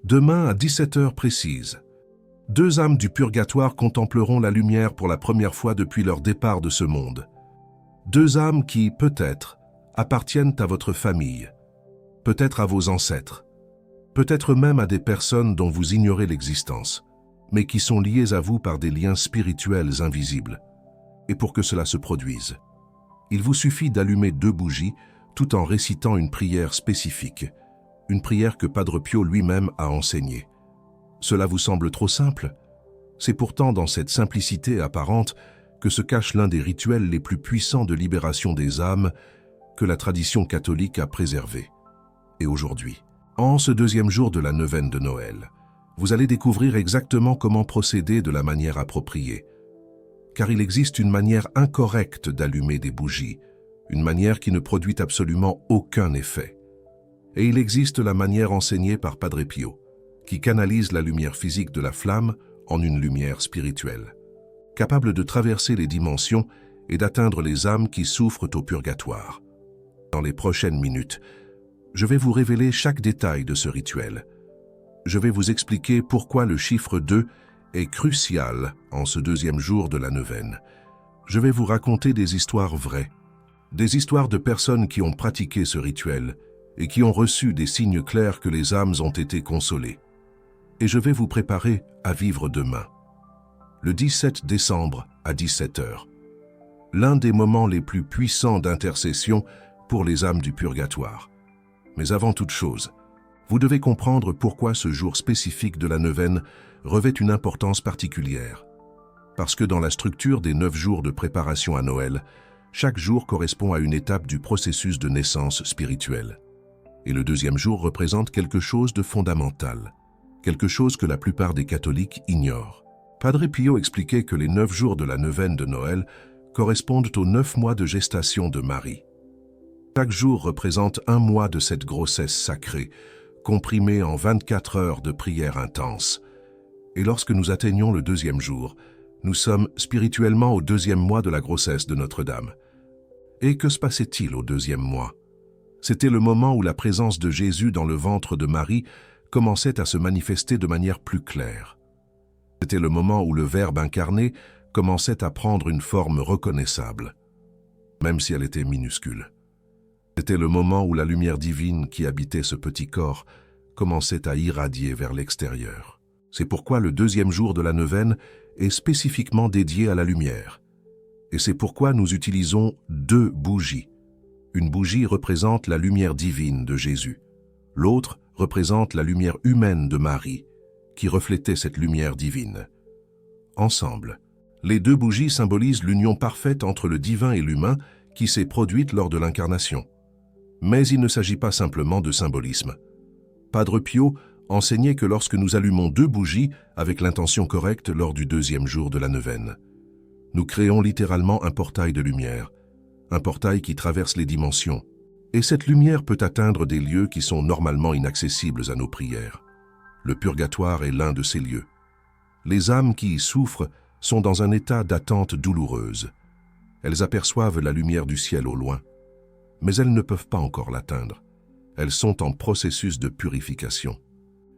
Demain à 17 heures précises, deux âmes du purgatoire contempleront la lumière pour la première fois depuis leur départ de ce monde. Deux âmes qui, peut-être, appartiennent à votre famille, peut-être à vos ancêtres, peut-être même à des personnes dont vous ignorez l'existence, mais qui sont liées à vous par des liens spirituels invisibles. Et pour que cela se produise, il vous suffit d'allumer 2 bougies tout en récitant une prière spécifique, une prière que Padre Pio lui-même a enseignée. Cela vous semble trop simple? C'est pourtant dans cette simplicité apparente que se cache l'un des rituels les plus puissants de libération des âmes que la tradition catholique a préservé. Et aujourd'hui, en ce 2e jour de la neuvaine de Noël, vous allez découvrir exactement comment procéder de la manière appropriée. Car il existe une manière incorrecte d'allumer des bougies, une manière qui ne produit absolument aucun effet. Et il existe la manière enseignée par Padre Pio, qui canalise la lumière physique de la flamme en une lumière spirituelle, capable de traverser les dimensions et d'atteindre les âmes qui souffrent au purgatoire. Dans les prochaines minutes, je vais vous révéler chaque détail de ce rituel. Je vais vous expliquer pourquoi le chiffre 2 est crucial en ce 2e jour de la neuvaine. Je vais vous raconter des histoires vraies, des histoires de personnes qui ont pratiqué ce rituel et qui ont reçu des signes clairs que les âmes ont été consolées. Et je vais vous préparer à vivre demain, le 17 décembre à 17 heures, l'un des moments les plus puissants d'intercession pour les âmes du purgatoire. Mais avant toute chose, vous devez comprendre pourquoi ce jour spécifique de la neuvaine revêt une importance particulière. Parce que dans la structure des 9 jours de préparation à Noël, chaque jour correspond à une étape du processus de naissance spirituelle. Et le 2e jour représente quelque chose de fondamental, quelque chose que la plupart des catholiques ignorent. Padre Pio expliquait que les 9 jours de la neuvaine de Noël correspondent aux 9 mois de gestation de Marie. Chaque jour représente 1 mois de cette grossesse sacrée, comprimée en 24 heures de prière intense. Et lorsque nous atteignons le 2e jour, nous sommes spirituellement au 2e mois de la grossesse de Notre-Dame. Et que se passait-il au 2e mois? C'était le moment où la présence de Jésus dans le ventre de Marie commençait à se manifester de manière plus claire. C'était le moment où le Verbe incarné commençait à prendre une forme reconnaissable, même si elle était minuscule. C'était le moment où la lumière divine qui habitait ce petit corps commençait à irradier vers l'extérieur. C'est pourquoi le 2e jour de la neuvaine est spécifiquement dédié à la lumière. Et c'est pourquoi nous utilisons 2 bougies. Une bougie représente la lumière divine de Jésus. L'autre représente la lumière humaine de Marie, qui reflétait cette lumière divine. Ensemble, les 2 bougies symbolisent l'union parfaite entre le divin et l'humain qui s'est produite lors de l'incarnation. Mais il ne s'agit pas simplement de symbolisme. Padre Pio enseignait que lorsque nous allumons 2 bougies avec l'intention correcte lors du 2e jour de la neuvaine, nous créons littéralement un portail de lumière, un portail qui traverse les dimensions. Et cette lumière peut atteindre des lieux qui sont normalement inaccessibles à nos prières. Le purgatoire est l'un de ces lieux. Les âmes qui y souffrent sont dans un état d'attente douloureuse. Elles aperçoivent la lumière du ciel au loin, mais elles ne peuvent pas encore l'atteindre. Elles sont en processus de purification,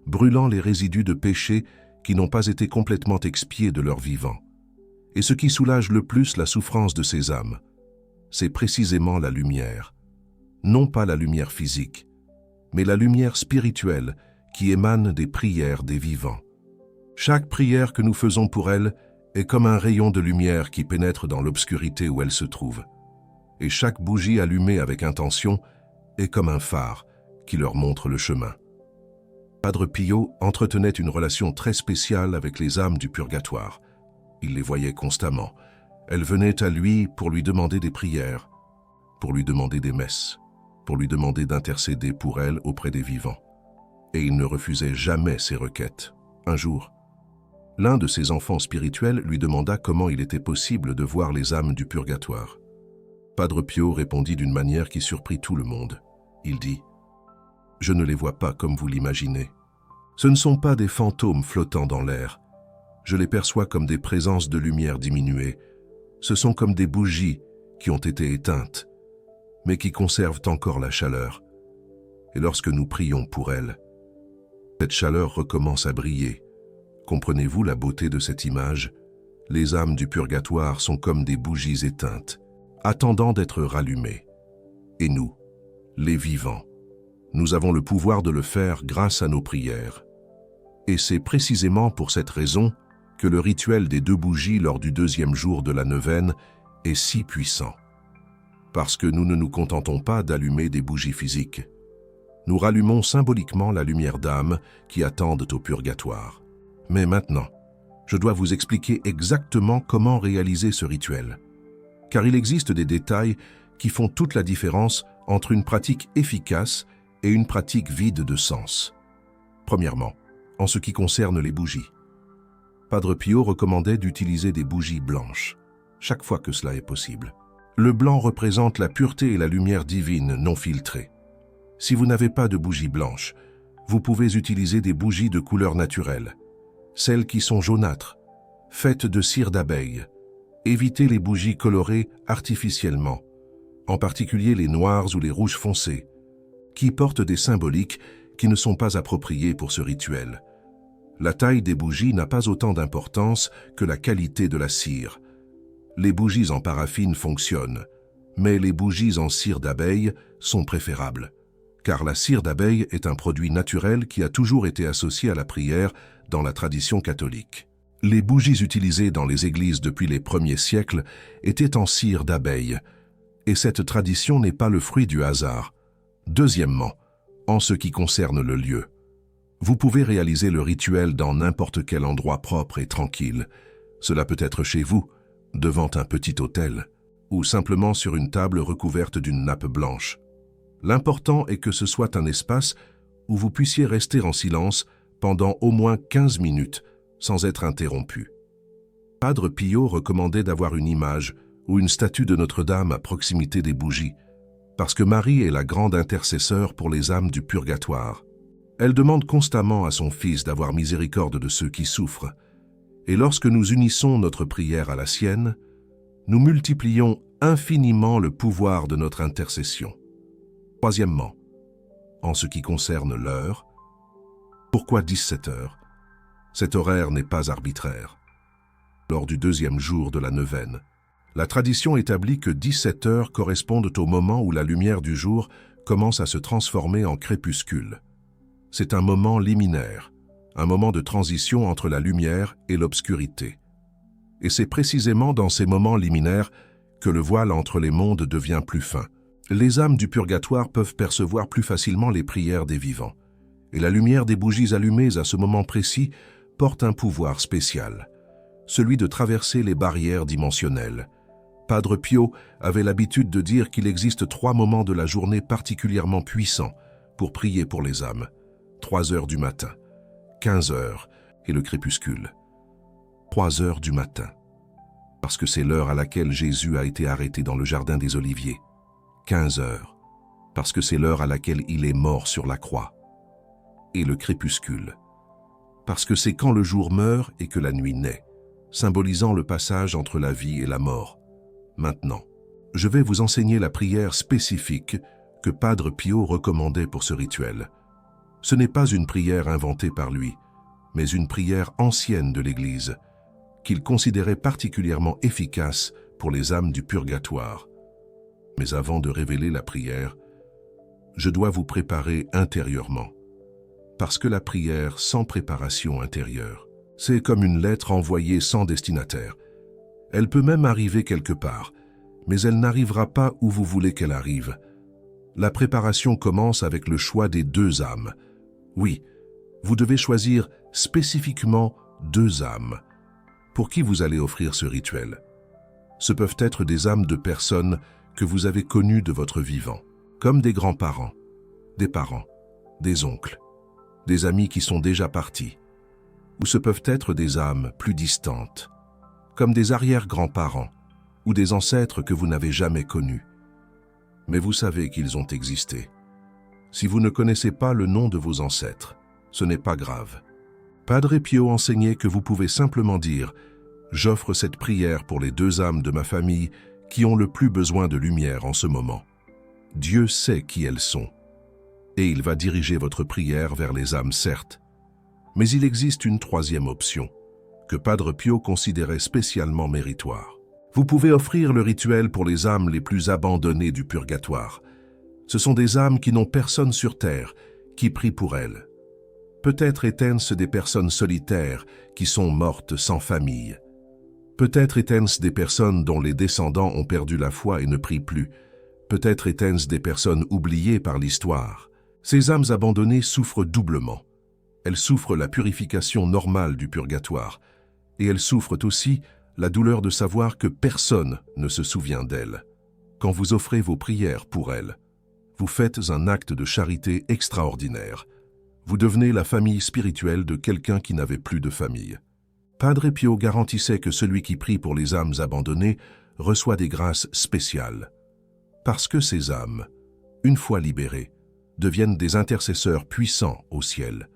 brûlant les résidus de péché qui n'ont pas été complètement expiés de leur vivant. Et ce qui soulage le plus la souffrance de ces âmes, c'est précisément la lumière. Non pas la lumière physique, mais la lumière spirituelle qui émane des prières des vivants. Chaque prière que nous faisons pour elles est comme un rayon de lumière qui pénètre dans l'obscurité où elles se trouvent. Et chaque bougie allumée avec intention est comme un phare qui leur montre le chemin. Padre Pio entretenait une relation très spéciale avec les âmes du purgatoire. Il les voyait constamment. Elles venaient à lui pour lui demander des prières, pour lui demander des messes, pour lui demander d'intercéder pour elles auprès des vivants. Et il ne refusait jamais ses requêtes. Un jour, l'un de ses enfants spirituels lui demanda comment il était possible de voir les âmes du purgatoire. Padre Pio répondit d'une manière qui surprit tout le monde. Il dit « Je ne les vois pas comme vous l'imaginez. Ce ne sont pas des fantômes flottant dans l'air. Je les perçois comme des présences de lumière diminuées. Ce sont comme des bougies qui ont été éteintes, mais qui conservent encore la chaleur. Et lorsque nous prions pour elles, Cette chaleur recommence à briller. Comprenez-vous la beauté de cette image? Les âmes du purgatoire sont comme des bougies éteintes, attendant d'être rallumées. Et nous, les vivants, nous avons le pouvoir de le faire grâce à nos prières. Et c'est précisément pour cette raison que le rituel des 2 bougies lors du 2e jour de la neuvaine est si puissant. Parce que nous ne nous contentons pas d'allumer des bougies physiques. Nous rallumons symboliquement la lumière d'âme qui attendent au purgatoire. Mais maintenant, je dois vous expliquer exactement comment réaliser ce rituel. Car il existe des détails qui font toute la différence entre une pratique efficace et une pratique vide de sens. Premièrement, en ce qui concerne les bougies. Padre Pio recommandait d'utiliser des bougies blanches, chaque fois que cela est possible. Le blanc représente la pureté et la lumière divine non filtrée. Si vous n'avez pas de bougies blanches, vous pouvez utiliser des bougies de couleur naturelle, celles qui sont jaunâtres, faites de cire d'abeille. Évitez les bougies colorées artificiellement, en particulier les noirs ou les rouges foncés, qui portent des symboliques qui ne sont pas appropriés pour ce rituel. La taille des bougies n'a pas autant d'importance que la qualité de la cire. Les bougies en paraffine fonctionnent, mais les bougies en cire d'abeille sont préférables, car la cire d'abeille est un produit naturel qui a toujours été associé à la prière dans la tradition catholique. Les bougies utilisées dans les églises depuis les premiers siècles étaient en cire d'abeille, et cette tradition n'est pas le fruit du hasard. Deuxièmement, en ce qui concerne le lieu. Vous pouvez réaliser le rituel dans n'importe quel endroit propre et tranquille. Cela peut être chez vous, devant un petit autel, ou simplement sur une table recouverte d'une nappe blanche. L'important est que ce soit un espace où vous puissiez rester en silence pendant au moins 15 minutes, sans être interrompu. Padre Pio recommandait d'avoir une image ou une statue de Notre-Dame à proximité des bougies, parce que Marie est la grande intercesseure pour les âmes du purgatoire. Elle demande constamment à son Fils d'avoir miséricorde de ceux qui souffrent, et lorsque nous unissons notre prière à la sienne, nous multiplions infiniment le pouvoir de notre intercession. Troisièmement, en ce qui concerne l'heure, pourquoi 17 heures? Cet horaire n'est pas arbitraire. Lors du 2e jour de la neuvaine, la tradition établit que 17 heures correspondent au moment où la lumière du jour commence à se transformer en crépuscule. C'est un moment liminaire, un moment de transition entre la lumière et l'obscurité. Et c'est précisément dans ces moments liminaires que le voile entre les mondes devient plus fin. Les âmes du purgatoire peuvent percevoir plus facilement les prières des vivants. Et la lumière des bougies allumées à ce moment précis porte un pouvoir spécial, celui de traverser les barrières dimensionnelles. Padre Pio avait l'habitude de dire qu'il existe 3 moments de la journée particulièrement puissants pour prier pour les âmes. 3 heures du matin, 15 heures et le crépuscule. 3 heures du matin, parce que c'est l'heure à laquelle Jésus a été arrêté dans le jardin des Oliviers. 15 heures, parce que c'est l'heure à laquelle il est mort sur la croix. Et le crépuscule, parce que c'est quand le jour meurt et que la nuit naît, symbolisant le passage entre la vie et la mort. Maintenant, je vais vous enseigner la prière spécifique que Padre Pio recommandait pour ce rituel. Ce n'est pas une prière inventée par lui, mais une prière ancienne de l'Église, qu'il considérait particulièrement efficace pour les âmes du purgatoire. Mais avant de révéler la prière, je dois vous préparer intérieurement. Parce que la prière sans préparation intérieure, c'est comme une lettre envoyée sans destinataire. Elle peut même arriver quelque part, mais elle n'arrivera pas où vous voulez qu'elle arrive. La préparation commence avec le choix des 2 âmes. Oui, vous devez choisir spécifiquement 2 âmes. Pour qui vous allez offrir ce rituel? Ce peuvent être des âmes de personnes que vous avez connues de votre vivant, comme des grands-parents, des parents, des oncles, des amis qui sont déjà partis. Ou ce peuvent être des âmes plus distantes, comme des arrière-grands-parents ou des ancêtres que vous n'avez jamais connus. Mais vous savez qu'ils ont existé. Si vous ne connaissez pas le nom de vos ancêtres, ce n'est pas grave. Padre Pio enseignait que vous pouvez simplement dire « J'offre cette prière pour les 2 âmes de ma famille qui ont le plus besoin de lumière en ce moment. Dieu sait qui elles sont. » Et il va diriger votre prière vers les âmes certes, Mais il existe une troisième option, que Padre Pio considérait spécialement méritoire. Vous pouvez offrir le rituel pour les âmes les plus abandonnées du purgatoire. Ce sont des âmes qui n'ont personne sur terre, qui prient pour elles. Peut-être étaient-ce des personnes solitaires qui sont mortes sans famille. Peut-être étaient-ce des personnes dont les descendants ont perdu la foi et ne prient plus. Peut-être étaient-ce des personnes oubliées par l'histoire. Ces âmes abandonnées souffrent doublement. Elles souffrent la purification normale du purgatoire, et elles souffrent aussi la douleur de savoir que personne ne se souvient d'elles. Quand vous offrez vos prières pour elles, vous faites un acte de charité extraordinaire. Vous devenez la famille spirituelle de quelqu'un qui n'avait plus de famille. Padre Pio garantissait que celui qui prie pour les âmes abandonnées reçoit des grâces spéciales. Parce que ces âmes, une fois libérées, deviennent des intercesseurs puissants au ciel,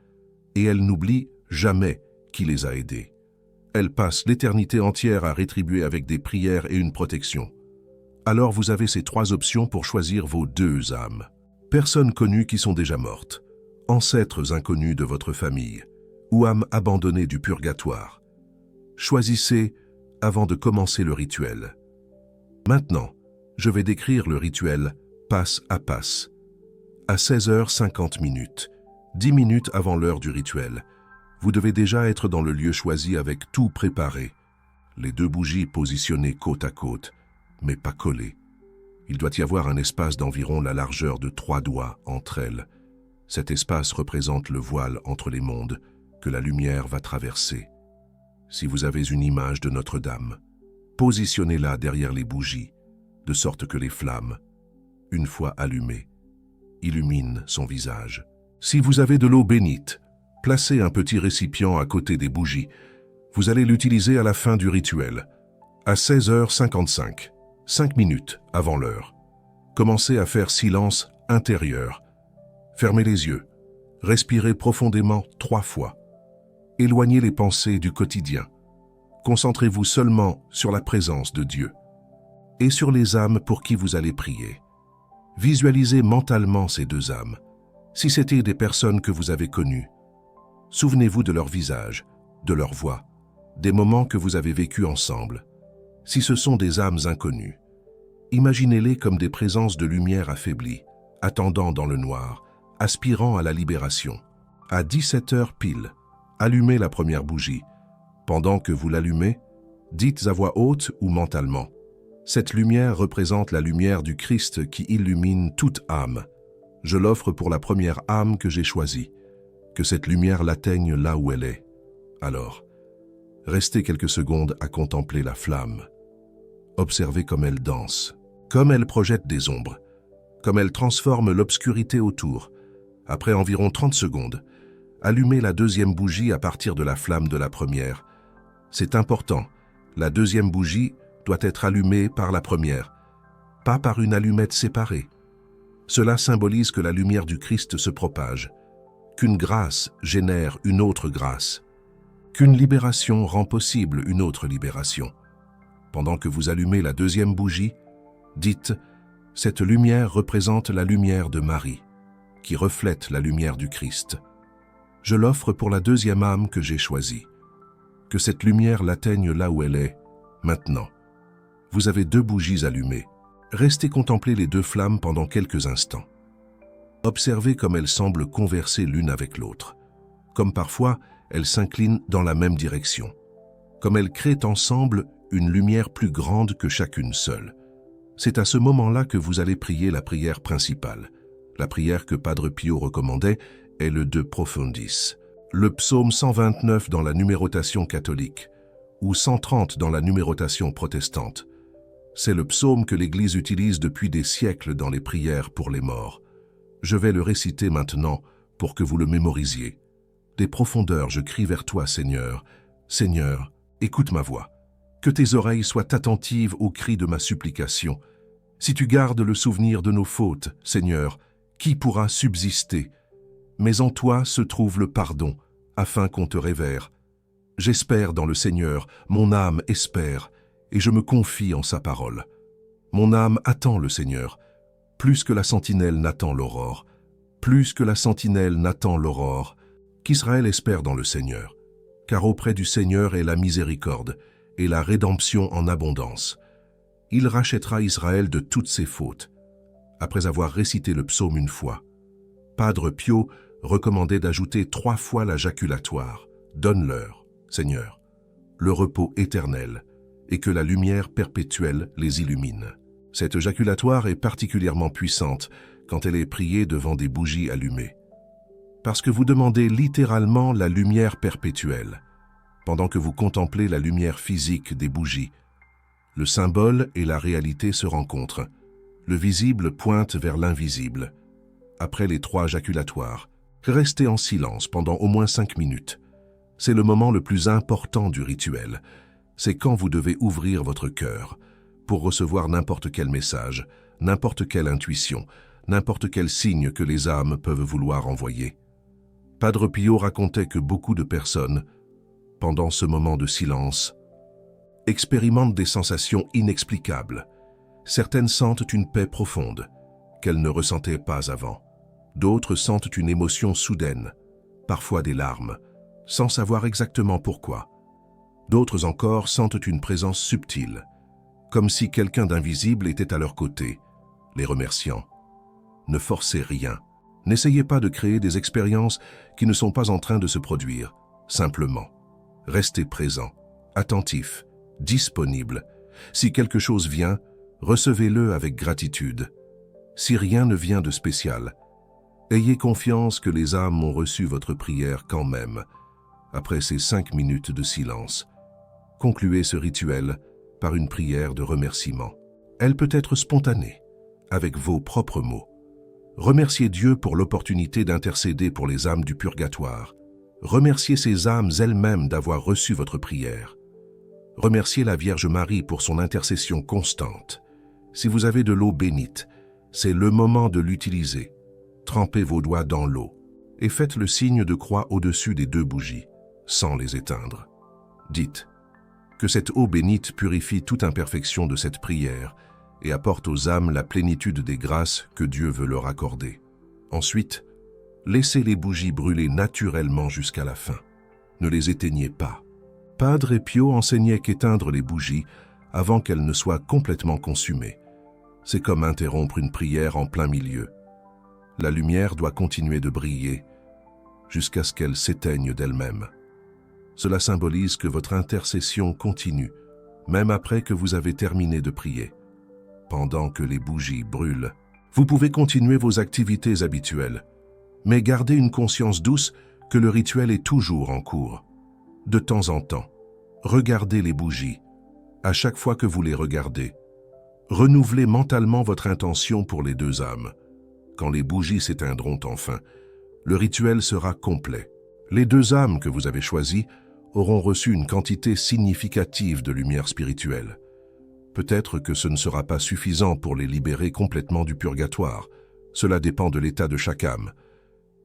et elles n'oublient jamais qui les a aidés. Elles passent l'éternité entière à rétribuer avec des prières et une protection. Alors vous avez ces trois options pour choisir vos deux âmes. Personnes connues qui sont déjà mortes, ancêtres inconnus de votre famille, ou âmes abandonnées du purgatoire. Choisissez avant de commencer le rituel. Maintenant, je vais décrire le rituel passe à passe. À 16h50, 10 minutes avant l'heure du rituel, vous devez déjà être dans le lieu choisi avec tout préparé. Les deux bougies positionnées côte à côte, mais pas collées. Il doit y avoir un espace d'environ la largeur de 3 doigts entre elles. Cet espace représente le voile entre les mondes que la lumière va traverser. Si vous avez une image de Notre-Dame, positionnez-la derrière les bougies, de sorte que les flammes, une fois allumées, illuminent son visage. Si vous avez de l'eau bénite, placez un petit récipient à côté des bougies. Vous allez l'utiliser à la fin du rituel, à 16h55, 5 minutes avant l'heure. Commencez à faire silence intérieur. Fermez les yeux. Respirez profondément 3 fois. Éloignez les pensées du quotidien. Concentrez-vous seulement sur la présence de Dieu et sur les âmes pour qui vous allez prier. Visualisez mentalement ces deux âmes. Si c'était des personnes que vous avez connues, souvenez-vous de leur visage, de leur voix, des moments que vous avez vécus ensemble. Si ce sont des âmes inconnues, imaginez-les comme des présences de lumière affaiblies, attendant dans le noir, aspirant à la libération. À 17h pile, allumez la première bougie. Pendant que vous l'allumez, dites à voix haute ou mentalement: cette lumière représente la lumière du Christ qui illumine toute âme. Je l'offre pour la première âme que j'ai choisie. Que cette lumière l'atteigne là où elle est. Alors, restez quelques secondes à contempler la flamme. Observez comme elle danse, comme elle projette des ombres, comme elle transforme l'obscurité autour. Après environ 30 secondes, allumez la deuxième bougie à partir de la flamme de la première. C'est important, la deuxième bougie doit être allumée par la première, pas par une allumette séparée. Cela symbolise que la lumière du Christ se propage, qu'une grâce génère une autre grâce, qu'une libération rend possible une autre libération. Pendant que vous allumez la deuxième bougie, dites: cette lumière représente la lumière de Marie, qui reflète la lumière du Christ. Je l'offre pour la deuxième âme que j'ai choisie. Que cette lumière l'atteigne là où elle est, maintenant. Vous avez 2 bougies allumées. Restez contempler les 2 flammes pendant quelques instants. Observez comme elles semblent converser l'une avec l'autre, comme parfois elles s'inclinent dans la même direction, comme elles créent ensemble une lumière plus grande que chacune seule. C'est à ce moment-là que vous allez prier la prière principale. La prière que Padre Pio recommandait est le De Profundis, le psaume 129 dans la numérotation catholique, ou 130 dans la numérotation protestante. C'est le psaume que l'Église utilise depuis des siècles dans les prières pour les morts. Je vais le réciter maintenant pour que vous le mémorisiez. Des profondeurs, je crie vers toi, Seigneur. Seigneur, écoute ma voix. Que tes oreilles soient attentives aux cris de ma supplication. Si tu gardes le souvenir de nos fautes, Seigneur, qui pourra subsister? Mais en toi se trouve le pardon, afin qu'on te révère. J'espère dans le Seigneur, mon âme espère, et je me confie en sa parole. Mon âme attend le Seigneur, plus que la sentinelle n'attend l'aurore, plus que la sentinelle n'attend l'aurore. qu'Israël espère dans le Seigneur, car auprès du Seigneur est la miséricorde et la rédemption en abondance. Il rachètera Israël de toutes ses fautes. Après avoir récité le psaume une fois, Padre Pio recommandait d'ajouter 3 fois la jaculatoire. Donne-leur, Seigneur, le repos éternel, et que la lumière perpétuelle les illumine. Cette jaculatoire est particulièrement puissante quand elle est priée devant des bougies allumées, parce que vous demandez littéralement la lumière perpétuelle, pendant que vous contemplez la lumière physique des bougies. Le symbole et la réalité se rencontrent. Le visible pointe vers l'invisible. Après les 3 jaculatoires, restez en silence pendant au moins 5 minutes. C'est le moment le plus important du rituel. C'est quand vous devez ouvrir votre cœur pour recevoir n'importe quel message, n'importe quelle intuition, n'importe quel signe que les âmes peuvent vouloir envoyer. Padre Pio racontait que beaucoup de personnes, pendant ce moment de silence, expérimentent des sensations inexplicables. Certaines sentent une paix profonde, qu'elles ne ressentaient pas avant. D'autres sentent une émotion soudaine, parfois des larmes, sans savoir exactement pourquoi. D'autres encore sentent une présence subtile, comme si quelqu'un d'invisible était à leur côté, les remerciant. Ne forcez rien. N'essayez pas de créer des expériences qui ne sont pas en train de se produire. Simplement, restez présent, attentif, disponible. Si quelque chose vient, recevez-le avec gratitude. Si rien ne vient de spécial, ayez confiance que les âmes ont reçu votre prière quand même. Après ces 5 minutes de silence, concluez ce rituel par une prière de remerciement. Elle peut être spontanée, avec vos propres mots. Remerciez Dieu pour l'opportunité d'intercéder pour les âmes du purgatoire. Remerciez ces âmes elles-mêmes d'avoir reçu votre prière. Remerciez la Vierge Marie pour son intercession constante. Si vous avez de l'eau bénite, c'est le moment de l'utiliser. Trempez vos doigts dans l'eau et faites le signe de croix au-dessus des 2 bougies, sans les éteindre. Dites que cette eau bénite purifie toute imperfection de cette prière et apporte aux âmes la plénitude des grâces que Dieu veut leur accorder. Ensuite, laissez les bougies brûler naturellement jusqu'à la fin. Ne les éteignez pas. Padre Pio enseignait qu'éteindre les bougies avant qu'elles ne soient complètement consumées. C'est comme interrompre une prière en plein milieu. La lumière doit continuer de briller jusqu'à ce qu'elle s'éteigne d'elle-même. Cela symbolise que votre intercession continue, même après que vous avez terminé de prier. Pendant que les bougies brûlent, vous pouvez continuer vos activités habituelles, mais gardez une conscience douce que le rituel est toujours en cours. De temps en temps, regardez les bougies. À chaque fois que vous les regardez, renouvelez mentalement votre intention pour les 2 âmes. Quand les bougies s'éteindront enfin, le rituel sera complet. Les 2 âmes que vous avez choisies auront reçu une quantité significative de lumière spirituelle. Peut-être que ce ne sera pas suffisant pour les libérer complètement du purgatoire. Cela dépend de l'état de chaque âme.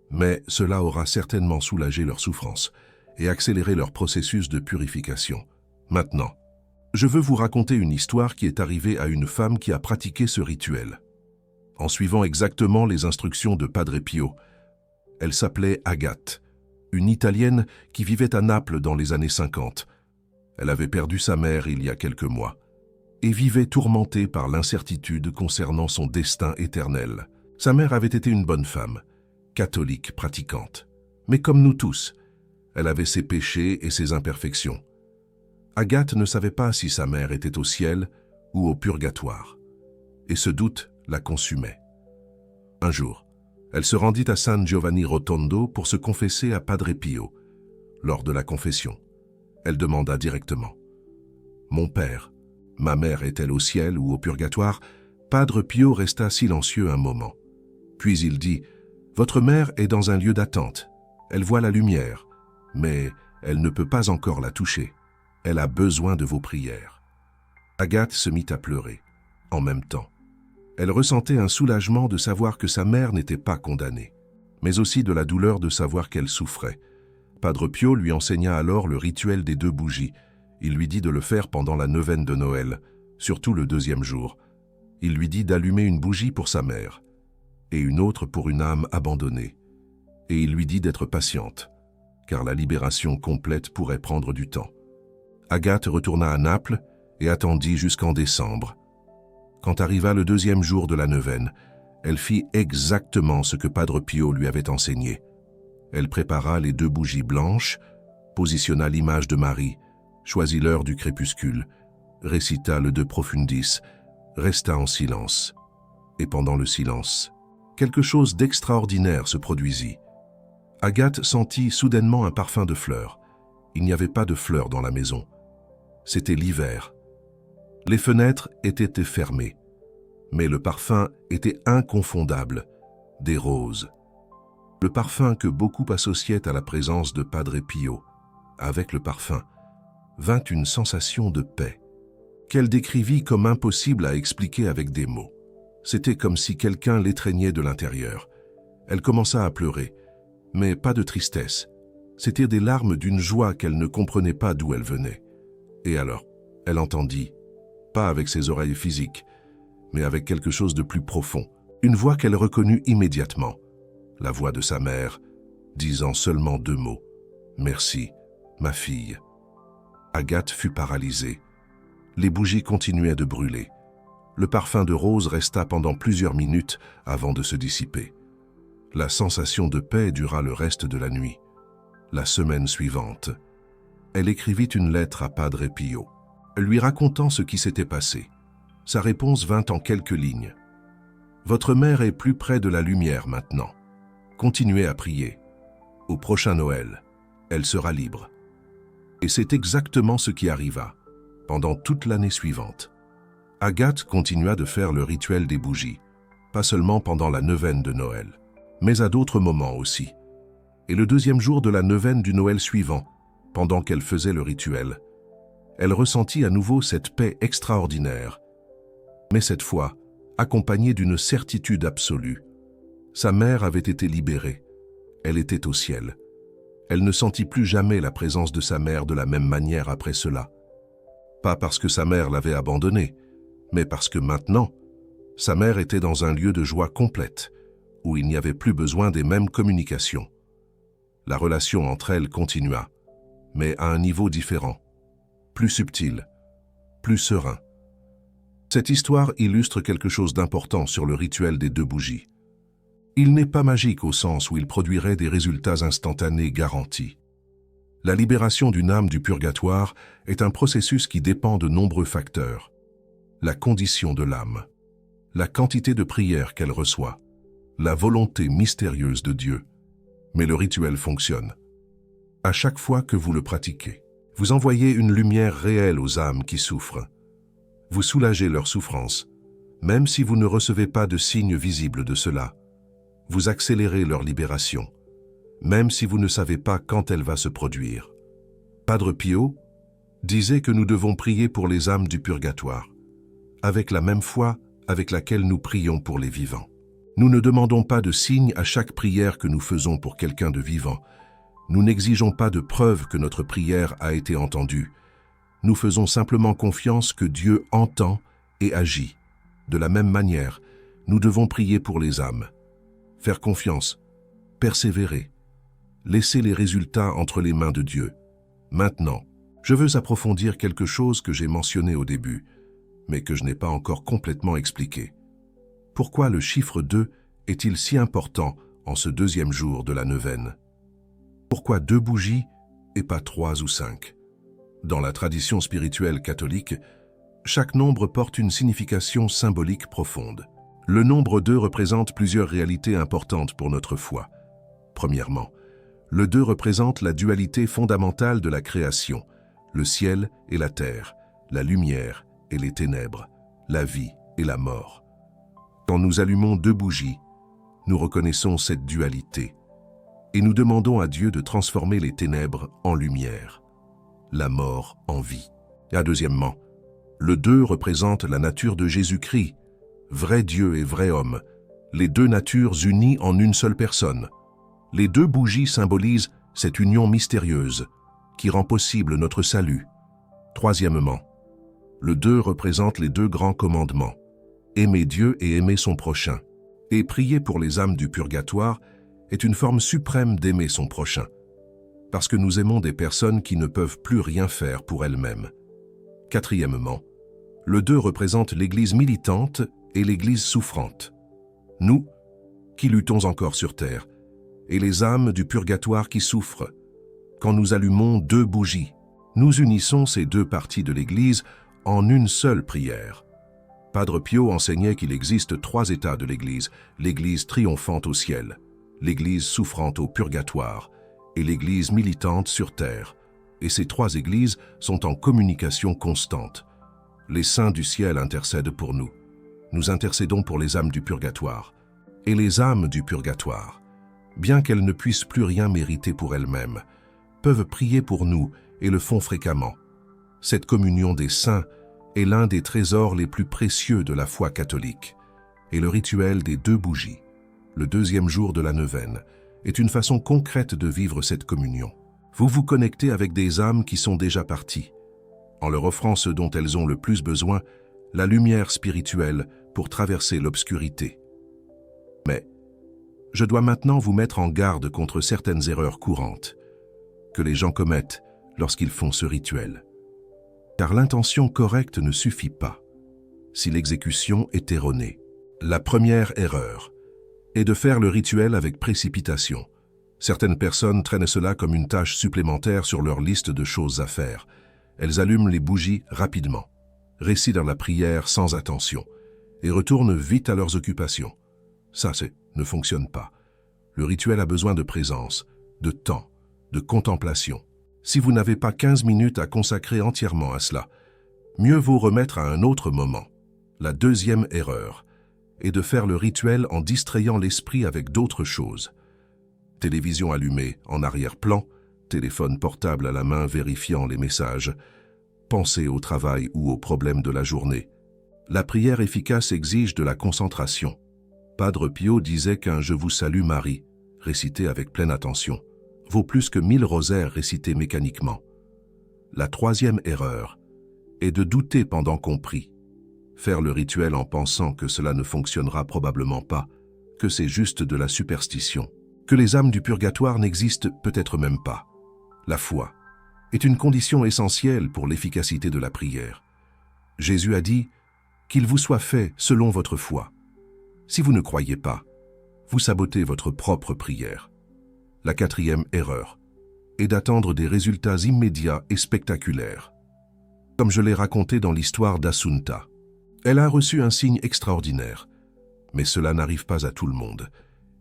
Mais cela aura certainement soulagé leur souffrance et accéléré leur processus de purification. Maintenant, je veux vous raconter une histoire qui est arrivée à une femme qui a pratiqué ce rituel. En suivant exactement les instructions de Padre Pio, elle s'appelait Agathe, une Italienne qui vivait à Naples dans les années 50. Elle avait perdu sa mère il y a quelques mois et vivait tourmentée par l'incertitude concernant son destin éternel. Sa mère avait été une bonne femme, catholique pratiquante. Mais comme nous tous, elle avait ses péchés et ses imperfections. Agathe ne savait pas si sa mère était au ciel ou au purgatoire, et ce doute la consumait. Un jour, elle se rendit à San Giovanni Rotondo pour se confesser à Padre Pio. Lors de la confession, elle demanda directement « Mon père, ma mère est-elle au ciel ou au purgatoire ?» Padre Pio resta silencieux un moment. Puis il dit « Votre mère est dans un lieu d'attente. Elle voit la lumière, mais elle ne peut pas encore la toucher. Elle a besoin de vos prières. » Agathe se mit à pleurer. En même temps, elle ressentait un soulagement de savoir que sa mère n'était pas condamnée, mais aussi de la douleur de savoir qu'elle souffrait. Padre Pio lui enseigna alors le rituel des 2 bougies. Il lui dit de le faire pendant la neuvaine de Noël, surtout le 2e jour. Il lui dit d'allumer une bougie pour sa mère et une autre pour une âme abandonnée. Et il lui dit d'être patiente. car la libération complète pourrait prendre du temps. Agathe retourna à Naples et attendit jusqu'en décembre. Quand arriva le 2e jour de la neuvaine, elle fit exactement ce que Padre Pio lui avait enseigné. Elle prépara les 2 bougies blanches, positionna l'image de Marie, choisit l'heure du crépuscule, récita le De Profundis, resta en silence. Et pendant le silence, quelque chose d'extraordinaire se produisit. Agathe sentit soudainement un parfum de fleurs. Il n'y avait pas de fleurs dans la maison. C'était l'hiver. Les fenêtres étaient fermées, mais le parfum était inconfondable, des roses. Le parfum que beaucoup associaient à la présence de Padre Pio. Avec le parfum, vint une sensation de paix, qu'elle décrivit comme impossible à expliquer avec des mots. C'était comme si quelqu'un l'étreignait de l'intérieur. Elle commença à pleurer, mais pas de tristesse. C'étaient des larmes d'une joie qu'elle ne comprenait pas d'où elles venaient. Et alors, elle entendit, pas avec ses oreilles physiques, mais avec quelque chose de plus profond, une voix qu'elle reconnut immédiatement, la voix de sa mère, disant seulement 2 mots, « Merci, ma fille ». Agathe fut paralysée. Les bougies continuaient de brûler. Le parfum de rose resta pendant plusieurs minutes avant de se dissiper. La sensation de paix dura le reste de la nuit. La semaine suivante, elle écrivit une lettre à Padre Pio, lui racontant ce qui s'était passé. Sa réponse vint en quelques lignes. « Votre mère est plus près de la lumière maintenant. Continuez à prier. Au prochain Noël, elle sera libre. » Et c'est exactement ce qui arriva, pendant toute l'année suivante. Agathe continua de faire le rituel des bougies, pas seulement pendant la neuvaine de Noël, mais à d'autres moments aussi. Et le 2e jour de la neuvaine du Noël suivant, pendant qu'elle faisait le rituel, elle ressentit à nouveau cette paix extraordinaire, mais cette fois accompagnée d'une certitude absolue. Sa mère avait été libérée, elle était au ciel. Elle ne sentit plus jamais la présence de sa mère de la même manière après cela. Pas parce que sa mère l'avait abandonnée, mais parce que maintenant, sa mère était dans un lieu de joie complète, où il n'y avait plus besoin des mêmes communications. La relation entre elles continua, mais à un niveau différent, plus subtil, plus serein. Cette histoire illustre quelque chose d'important sur le rituel des 2 bougies. Il n'est pas magique au sens où il produirait des résultats instantanés garantis. La libération d'une âme du purgatoire est un processus qui dépend de nombreux facteurs. La condition de l'âme, la quantité de prières qu'elle reçoit, la volonté mystérieuse de Dieu. Mais le rituel fonctionne. À chaque fois que vous le pratiquez, vous envoyez une lumière réelle aux âmes qui souffrent. Vous soulagez leur souffrance, même si vous ne recevez pas de signes visibles de cela. Vous accélérez leur libération, même si vous ne savez pas quand elle va se produire. Padre Pio disait que nous devons prier pour les âmes du purgatoire, avec la même foi avec laquelle nous prions pour les vivants. Nous ne demandons pas de signes à chaque prière que nous faisons pour quelqu'un de vivant. Nous n'exigeons pas de preuve que notre prière a été entendue. Nous faisons simplement confiance que Dieu entend et agit. De la même manière, nous devons prier pour les âmes. Faire confiance, persévérer, laisser les résultats entre les mains de Dieu. Maintenant, je veux approfondir quelque chose que j'ai mentionné au début, mais que je n'ai pas encore complètement expliqué. Pourquoi le chiffre 2 est-il si important en ce 2e jour de la neuvaine? Pourquoi 2 bougies et pas 3 ou 5? Dans la tradition spirituelle catholique, chaque nombre porte une signification symbolique profonde. Le nombre 2 représente plusieurs réalités importantes pour notre foi. Premièrement, le 2 représente la dualité fondamentale de la création, le ciel et la terre, la lumière et les ténèbres, la vie et la mort. Quand nous allumons 2 bougies, nous reconnaissons cette dualité et nous demandons à Dieu de transformer les ténèbres en lumière, la mort en vie. Et deuxièmement, le 2 représente la nature de Jésus-Christ, vrai Dieu et vrai homme, les 2 natures unies en une seule personne. Les 2 bougies symbolisent cette union mystérieuse qui rend possible notre salut. Troisièmement, le 2 représente les 2 grands commandements, aimer Dieu et aimer son prochain. Et prier pour les âmes du purgatoire est une forme suprême d'aimer son prochain. parce que nous aimons des personnes qui ne peuvent plus rien faire pour elles-mêmes. Quatrièmement, le 2 représente l'Église militante et l'Église souffrante. Nous, qui luttons encore sur terre, et les âmes du purgatoire qui souffrent. Quand nous allumons 2 bougies, nous unissons ces 2 parties de l'Église en une seule prière. Padre Pio enseignait qu'il existe 3 états de l'Église, l'Église triomphante au ciel, l'Église souffrante au purgatoire et l'Église militante sur terre. Et ces 3 églises sont en communication constante. Les saints du ciel intercèdent pour nous. Nous intercédons pour les âmes du purgatoire. Et les âmes du purgatoire, bien qu'elles ne puissent plus rien mériter pour elles-mêmes, peuvent prier pour nous et le font fréquemment. Cette communion des saints est l'un des trésors les plus précieux de la foi catholique. Et le rituel des 2 bougies, le 2e jour de la neuvaine, est une façon concrète de vivre cette communion. Vous vous connectez avec des âmes qui sont déjà parties, en leur offrant ce dont elles ont le plus besoin, la lumière spirituelle pour traverser l'obscurité. Mais je dois maintenant vous mettre en garde contre certaines erreurs courantes que les gens commettent lorsqu'ils font ce rituel. Car l'intention correcte ne suffit pas si l'exécution est erronée. La première erreur est de faire le rituel avec précipitation. Certaines personnes traînent cela comme une tâche supplémentaire sur leur liste de choses à faire. Elles allument les bougies rapidement, récitent la prière sans attention et retournent vite à leurs occupations. Ça, ne fonctionne pas. Le rituel a besoin de présence, de temps, de contemplation. Si vous n'avez pas 15 minutes à consacrer entièrement à cela, mieux vaut remettre à un autre moment. La deuxième erreur est de faire le rituel en distrayant l'esprit avec d'autres choses. Télévision allumée en arrière-plan, téléphone portable à la main vérifiant les messages, pensez au travail ou aux problèmes de la journée. La prière efficace exige de la concentration. Padre Pio disait qu'un « Je vous salue Marie », récité avec pleine attention, vaut plus que 1000 rosaires récités mécaniquement. La troisième erreur est de douter pendant qu'on prie. Faire le rituel en pensant que cela ne fonctionnera probablement pas, que c'est juste de la superstition, que les âmes du purgatoire n'existent peut-être même pas. La foi est une condition essentielle pour l'efficacité de la prière. Jésus a dit « Qu'il vous soit fait selon votre foi ». Si vous ne croyez pas, vous sabotez votre propre prière. La quatrième erreur est d'attendre des résultats immédiats et spectaculaires. Comme je l'ai raconté dans l'histoire d'Assunta, elle a reçu un signe extraordinaire, mais cela n'arrive pas à tout le monde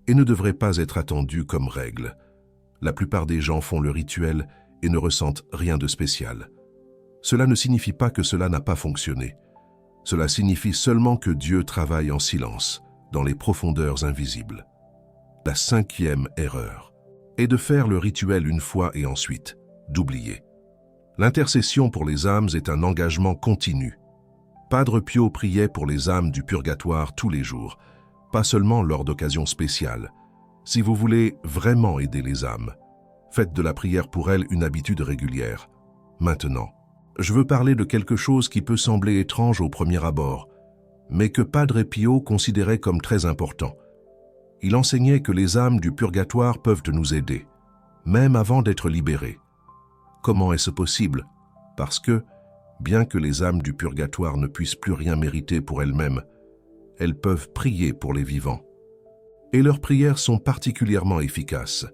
et ne devrait pas être attendu comme règle. La plupart des gens font le rituel et ne ressentent rien de spécial. Cela ne signifie pas que cela n'a pas fonctionné. Cela signifie seulement que Dieu travaille en silence, dans les profondeurs invisibles. La cinquième erreur est de faire le rituel une fois et ensuite d'oublier. L'intercession pour les âmes est un engagement continu. Padre Pio priait pour les âmes du purgatoire tous les jours, pas seulement lors d'occasions spéciales. Si vous voulez vraiment aider les âmes, faites de la prière pour elles une habitude régulière. Maintenant, je veux parler de quelque chose qui peut sembler étrange au premier abord, mais que Padre Pio considérait comme très important. Il enseignait que les âmes du purgatoire peuvent nous aider, même avant d'être libérées. Comment est-ce possible? Parce que, bien que les âmes du purgatoire ne puissent plus rien mériter pour elles-mêmes, elles peuvent prier pour les vivants. Et leurs prières sont particulièrement efficaces,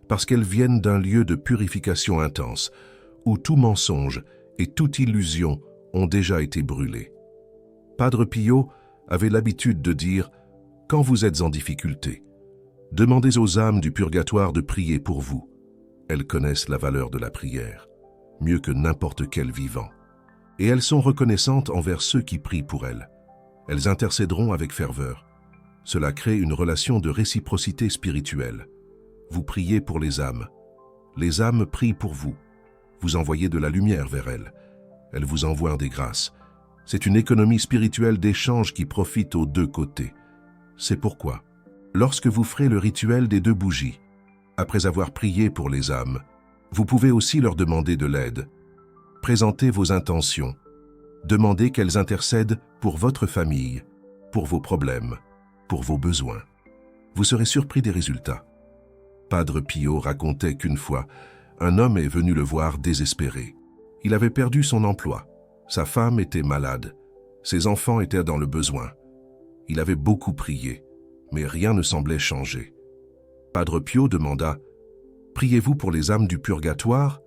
parce qu'elles viennent d'un lieu de purification intense, où tout mensonge et toute illusion ont déjà été brûlés. Padre Pio avait l'habitude de dire « Quand vous êtes en difficulté, demandez aux âmes du purgatoire de prier pour vous. Elles connaissent la valeur de la prière, mieux que n'importe quel vivant. Et elles sont reconnaissantes envers ceux qui prient pour elles. Elles intercéderont avec ferveur. Cela crée une relation de réciprocité spirituelle. Vous priez pour les âmes prient pour vous. Vous envoyez de la lumière vers elles. Elles vous envoient des grâces. C'est une économie spirituelle d'échange qui profite aux deux côtés. C'est pourquoi, lorsque vous ferez le rituel des 2 bougies, après avoir prié pour les âmes, vous pouvez aussi leur demander de l'aide. Présentez vos intentions. Demandez qu'elles intercèdent pour votre famille, pour vos problèmes, pour vos besoins. Vous serez surpris des résultats. Padre Pio racontait qu'une fois, un homme est venu le voir désespéré. Il avait perdu son emploi. Sa femme était malade. Ses enfants étaient dans le besoin. Il avait beaucoup prié, mais rien ne semblait changer. Padre Pio demanda « Priez-vous pour les âmes du purgatoire ?»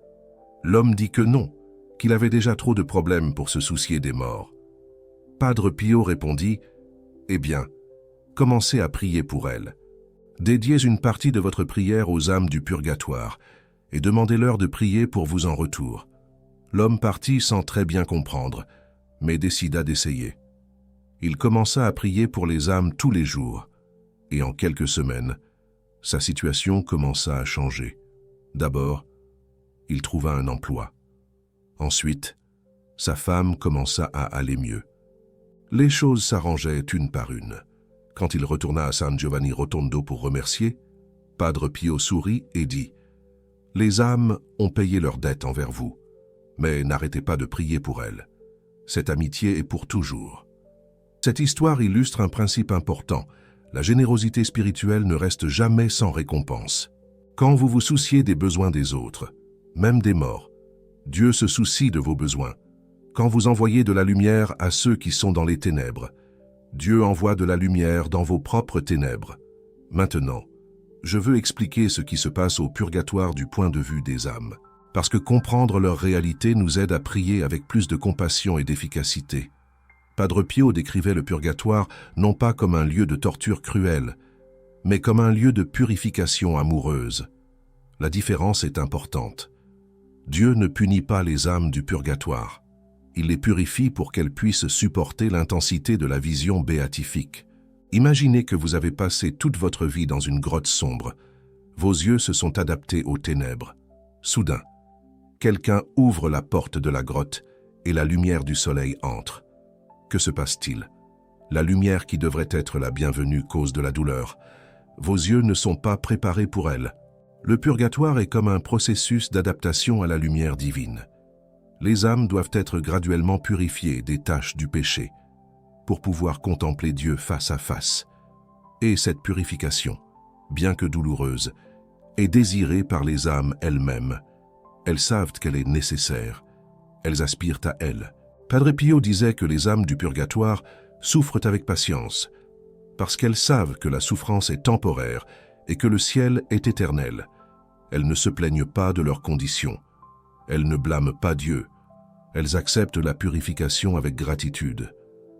L'homme dit que non, qu'il avait déjà trop de problèmes pour se soucier des morts. Padre Pio répondit « Eh bien, commencez à prier pour elles. Dédiez une partie de votre prière aux âmes du purgatoire et demandez-leur de prier pour vous en retour. » L'homme partit sans très bien comprendre, mais décida d'essayer. Il commença à prier pour les âmes tous les jours, et en quelques semaines, sa situation commença à changer. D'abord, il trouva un emploi. Ensuite, sa femme commença à aller mieux. Les choses s'arrangeaient une par une. Quand il retourna à San Giovanni Rotondo pour remercier, Padre Pio sourit et dit « Les âmes ont payé leurs dettes envers vous, mais n'arrêtez pas de prier pour elles. Cette amitié est pour toujours. » Cette histoire illustre un principe important. La générosité spirituelle ne reste jamais sans récompense. Quand vous vous souciez des besoins des autres, même des morts, Dieu se soucie de vos besoins. Quand vous envoyez de la lumière à ceux qui sont dans les ténèbres, Dieu envoie de la lumière dans vos propres ténèbres. Maintenant, je veux expliquer ce qui se passe au purgatoire du point de vue des âmes, parce que comprendre leur réalité nous aide à prier avec plus de compassion et d'efficacité. Padre Pio décrivait le purgatoire non pas comme un lieu de torture cruelle, mais comme un lieu de purification amoureuse. La différence est importante. Dieu ne punit pas les âmes du purgatoire. Il les purifie pour qu'elles puissent supporter l'intensité de la vision béatifique. Imaginez que vous avez passé toute votre vie dans une grotte sombre. Vos yeux se sont adaptés aux ténèbres. Soudain, quelqu'un ouvre la porte de la grotte et la lumière du soleil entre. Que se passe-t-il? La lumière qui devrait être la bienvenue cause de la douleur. Vos yeux ne sont pas préparés pour elle. Le purgatoire est comme un processus d'adaptation à la lumière divine. Les âmes doivent être graduellement purifiées des taches du péché pour pouvoir contempler Dieu face à face. Et cette purification, bien que douloureuse, est désirée par les âmes elles-mêmes. Elles savent qu'elle est nécessaire. Elles aspirent à elle. Padre Pio disait que les âmes du purgatoire souffrent avec patience, parce qu'elles savent que la souffrance est temporaire et que le ciel est éternel. Elles ne se plaignent pas de leurs conditions. Elles ne blâment pas Dieu. Elles acceptent la purification avec gratitude,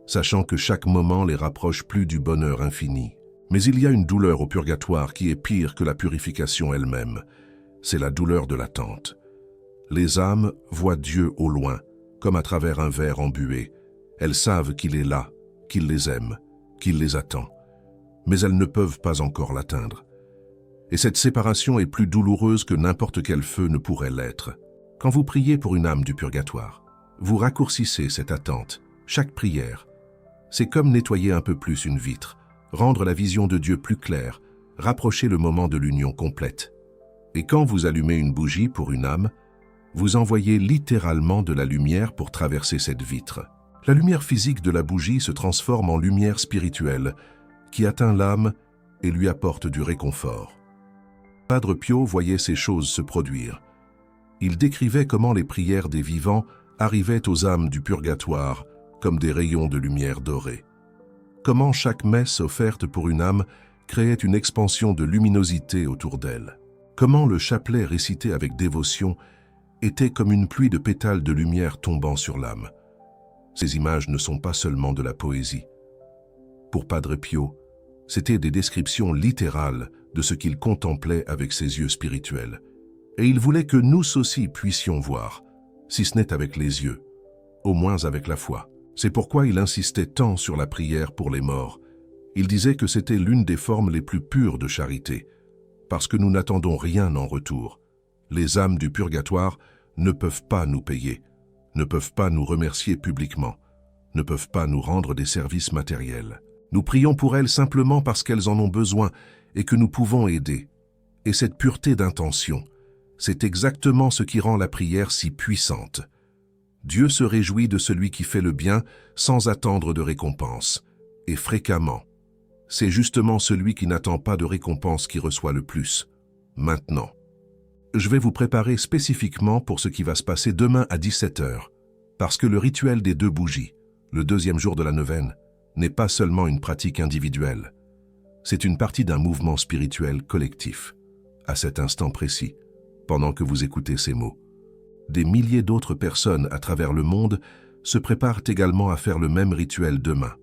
sachant que chaque moment les rapproche plus du bonheur infini. Mais il y a une douleur au purgatoire qui est pire que la purification elle-même. C'est la douleur de l'attente. Les âmes voient Dieu au loin, comme à travers un verre embué. Elles savent qu'il est là, qu'il les aime, qu'il les attend. Mais elles ne peuvent pas encore l'atteindre. Et cette séparation est plus douloureuse que n'importe quel feu ne pourrait l'être. Quand vous priez pour une âme du purgatoire, vous raccourcissez cette attente, chaque prière. C'est comme nettoyer un peu plus une vitre, rendre la vision de Dieu plus claire, rapprocher le moment de l'union complète. Et quand vous allumez une bougie pour une âme, vous envoyez littéralement de la lumière pour traverser cette vitre. La lumière physique de la bougie se transforme en lumière spirituelle qui atteint l'âme et lui apporte du réconfort. Padre Pio voyait ces choses se produire. Il décrivait comment les prières des vivants arrivaient aux âmes du purgatoire comme des rayons de lumière dorée. Comment chaque messe offerte pour une âme créait une expansion de luminosité autour d'elle. Comment le chapelet récité avec dévotion était comme une pluie de pétales de lumière tombant sur l'âme. Ces images ne sont pas seulement de la poésie. Pour Padre Pio, c'étaient des descriptions littérales de ce qu'il contemplait avec ses yeux spirituels. Et il voulait que nous aussi puissions voir, si ce n'est avec les yeux, au moins avec la foi. C'est pourquoi il insistait tant sur la prière pour les morts. Il disait que c'était l'une des formes les plus pures de charité, parce que nous n'attendons rien en retour. Les âmes du purgatoire ne peuvent pas nous payer, ne peuvent pas nous remercier publiquement, ne peuvent pas nous rendre des services matériels. Nous prions pour elles simplement parce qu'elles en ont besoin et que nous pouvons aider. Et cette pureté d'intention, c'est exactement ce qui rend la prière si puissante. Dieu se réjouit de celui qui fait le bien sans attendre de récompense, et fréquemment. C'est justement celui qui n'attend pas de récompense qui reçoit le plus, maintenant. Je vais vous préparer spécifiquement pour ce qui va se passer demain à 17 heures, parce que le rituel des 2 bougies, le 2e jour de la neuvaine, n'est pas seulement une pratique individuelle. C'est une partie d'un mouvement spirituel collectif. À cet instant précis, pendant que vous écoutez ces mots, des milliers d'autres personnes à travers le monde se préparent également à faire le même rituel demain.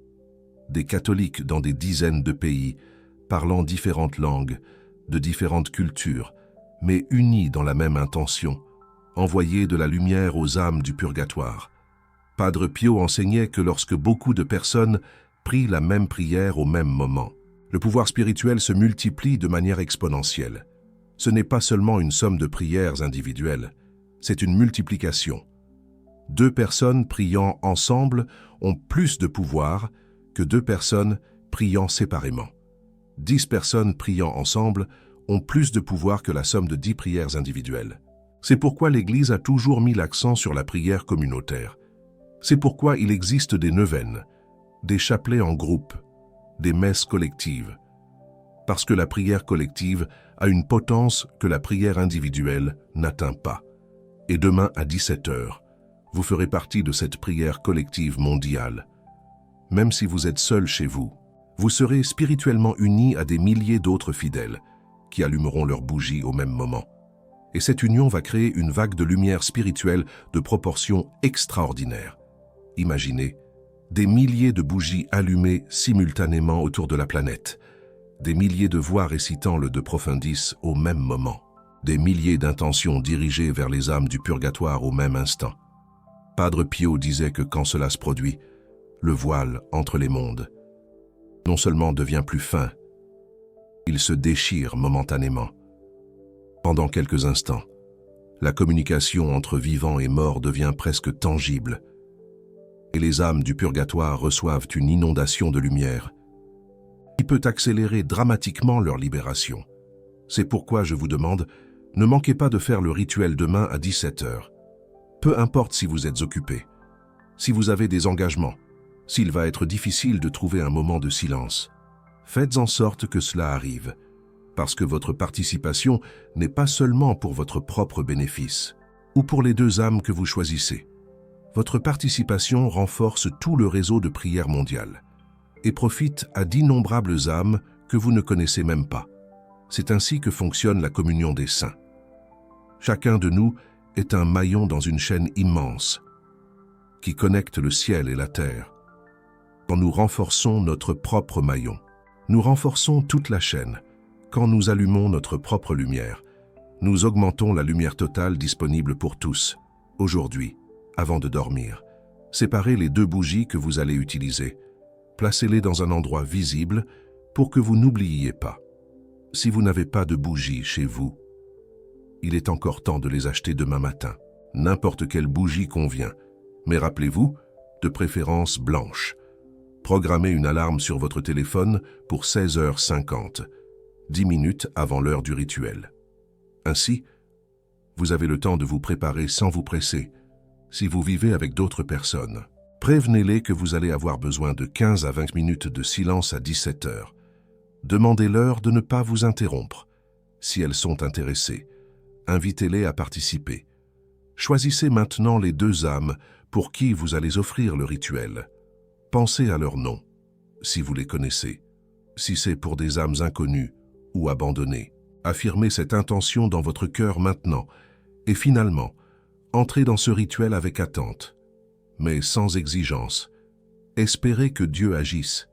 Des catholiques dans des dizaines de pays, parlant différentes langues, de différentes cultures, mais unis dans la même intention, envoyer de la lumière aux âmes du purgatoire. Padre Pio enseignait que lorsque beaucoup de personnes prient la même prière au même moment, le pouvoir spirituel se multiplie de manière exponentielle. Ce n'est pas seulement une somme de prières individuelles, c'est une multiplication. 2 personnes priant ensemble ont plus de pouvoir que 2 personnes priant séparément. 10 personnes priant ensemble ont plus de pouvoir que la somme de 10 prières individuelles. C'est pourquoi l'Église a toujours mis l'accent sur la prière communautaire. C'est pourquoi il existe des neuvaines, des chapelets en groupe, des messes collectives. Parce que la prière collective a une potence que la prière individuelle n'atteint pas. Et demain à 17 heures, vous ferez partie de cette prière collective mondiale. Même si vous êtes seul chez vous, vous serez spirituellement unis à des milliers d'autres fidèles qui allumeront leurs bougies au même moment. Et cette union va créer une vague de lumière spirituelle de proportions extraordinaires. Imaginez des milliers de bougies allumées simultanément autour de la planète, des milliers de voix récitant le De Profundis au même moment, des milliers d'intentions dirigées vers les âmes du purgatoire au même instant. Padre Pio disait que quand cela se produit, le voile entre les mondes non seulement devient plus fin, il se déchire momentanément. Pendant quelques instants, la communication entre vivants et morts devient presque tangible, et les âmes du purgatoire reçoivent une inondation de lumière qui peut accélérer dramatiquement leur libération. C'est pourquoi je vous demande, ne manquez pas de faire le rituel demain à 17 heures. Peu importe si vous êtes occupé, si vous avez des engagements, s'il va être difficile de trouver un moment de silence, faites en sorte que cela arrive, parce que votre participation n'est pas seulement pour votre propre bénéfice, ou pour les 2 âmes que vous choisissez. Votre participation renforce tout le réseau de prière mondiale et profite à d'innombrables âmes que vous ne connaissez même pas. C'est ainsi que fonctionne la communion des saints. Chacun de nous est un maillon dans une chaîne immense qui connecte le ciel et la terre. Quand nous renforçons notre propre maillon, nous renforçons toute la chaîne. Quand nous allumons notre propre lumière, nous augmentons la lumière totale disponible pour tous. Aujourd'hui, avant de dormir, séparez les 2 bougies que vous allez utiliser. Placez-les dans un endroit visible pour que vous n'oubliiez pas. Si vous n'avez pas de bougies chez vous, il est encore temps de les acheter demain matin. N'importe quelle bougie convient, mais rappelez-vous, de préférence blanche. Programmez une alarme sur votre téléphone pour 16h50, 10 minutes avant l'heure du rituel. Ainsi, vous avez le temps de vous préparer sans vous presser. Si vous vivez avec d'autres personnes, prévenez-les que vous allez avoir besoin de 15 à 20 minutes de silence à 17 heures. Demandez-leur de ne pas vous interrompre. Si elles sont intéressées, invitez-les à participer. Choisissez maintenant les 2 âmes pour qui vous allez offrir le rituel. Pensez à leur nom, si vous les connaissez. Si c'est pour des âmes inconnues ou abandonnées, affirmez cette intention dans votre cœur maintenant et finalement, entrez dans ce rituel avec attente, mais sans exigence. Espérez que Dieu agisse,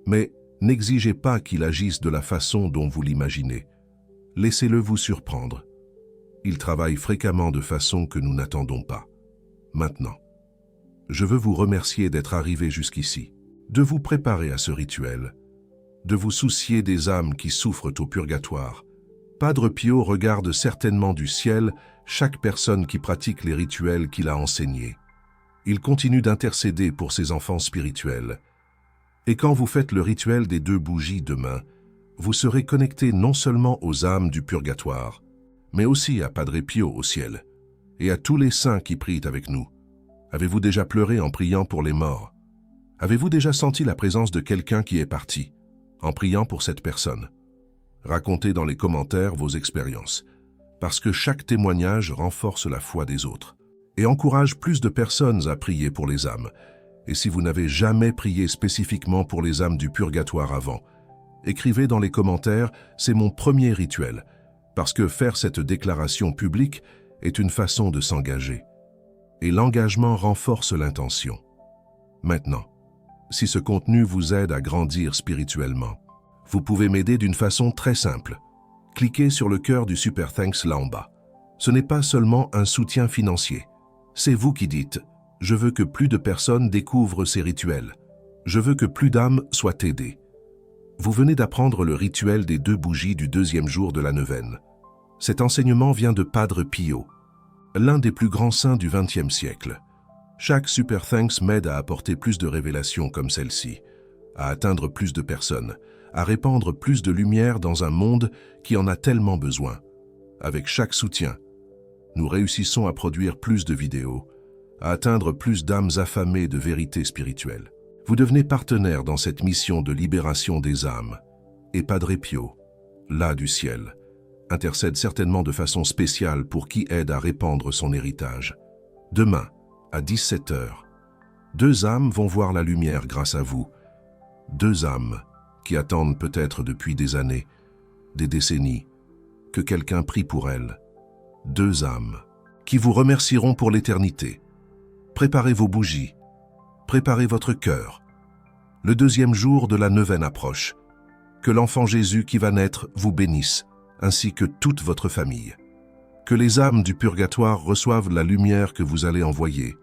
mais n'exigez pas qu'il agisse de la façon dont vous l'imaginez. Laissez-le vous surprendre. Il travaille fréquemment de façon que nous n'attendons pas. Maintenant, je veux vous remercier d'être arrivé jusqu'ici, de vous préparer à ce rituel, de vous soucier des âmes qui souffrent au purgatoire. Padre Pio regarde certainement du ciel chaque personne qui pratique les rituels qu'il a enseignés. Il continue d'intercéder pour ses enfants spirituels. Et quand vous faites le rituel des 2 bougies demain, vous serez connecté non seulement aux âmes du purgatoire, mais aussi à Padre Pio au ciel, et à tous les saints qui prient avec nous. Avez-vous déjà pleuré en priant pour les morts? Avez-vous déjà senti la présence de quelqu'un qui est parti, en priant pour cette personne? Racontez dans les commentaires vos expériences. parce que chaque témoignage renforce la foi des autres et encourage plus de personnes à prier pour les âmes. Et si vous n'avez jamais prié spécifiquement pour les âmes du purgatoire avant, écrivez dans les commentaires « C'est mon premier rituel », parce que faire cette déclaration publique est une façon de s'engager. Et l'engagement renforce l'intention. Maintenant, si ce contenu vous aide à grandir spirituellement, vous pouvez m'aider d'une façon très simple. Cliquez sur le cœur du Super Thanks là en bas. Ce n'est pas seulement un soutien financier. C'est vous qui dites « Je veux que plus de personnes découvrent ces rituels. Je veux que plus d'âmes soient aidées. » Vous venez d'apprendre le rituel des 2 bougies du 2e jour de la neuvaine. Cet enseignement vient de Padre Pio, l'un des plus grands saints du XXe siècle. Chaque Super Thanks m'aide à apporter plus de révélations comme celle-ci, à atteindre plus de personnes, à répandre plus de lumière dans un monde qui en a tellement besoin. Avec chaque soutien, nous réussissons à produire plus de vidéos, à atteindre plus d'âmes affamées de vérité spirituelle. Vous devenez partenaire dans cette mission de libération des âmes. Et Padre Pio, là du ciel, intercède certainement de façon spéciale pour qui aide à répandre son héritage. Demain, à 17 h, 2 âmes vont voir la lumière grâce à vous. 2 âmes qui attendent peut-être depuis des années, des décennies, que quelqu'un prie pour elles. 2 âmes qui vous remercieront pour l'éternité. Préparez vos bougies, préparez votre cœur. Le 2e jour de la neuvaine approche. Que l'enfant Jésus qui va naître vous bénisse, ainsi que toute votre famille. Que les âmes du purgatoire reçoivent la lumière que vous allez envoyer,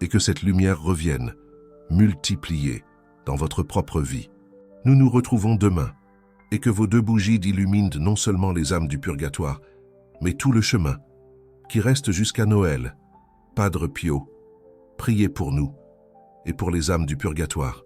et que cette lumière revienne, multipliée, dans votre propre vie. Nous nous retrouvons demain, et que vos 2 bougies illuminent non seulement les âmes du purgatoire, mais tout le chemin, qui reste jusqu'à Noël. Padre Pio, priez pour nous, et pour les âmes du purgatoire.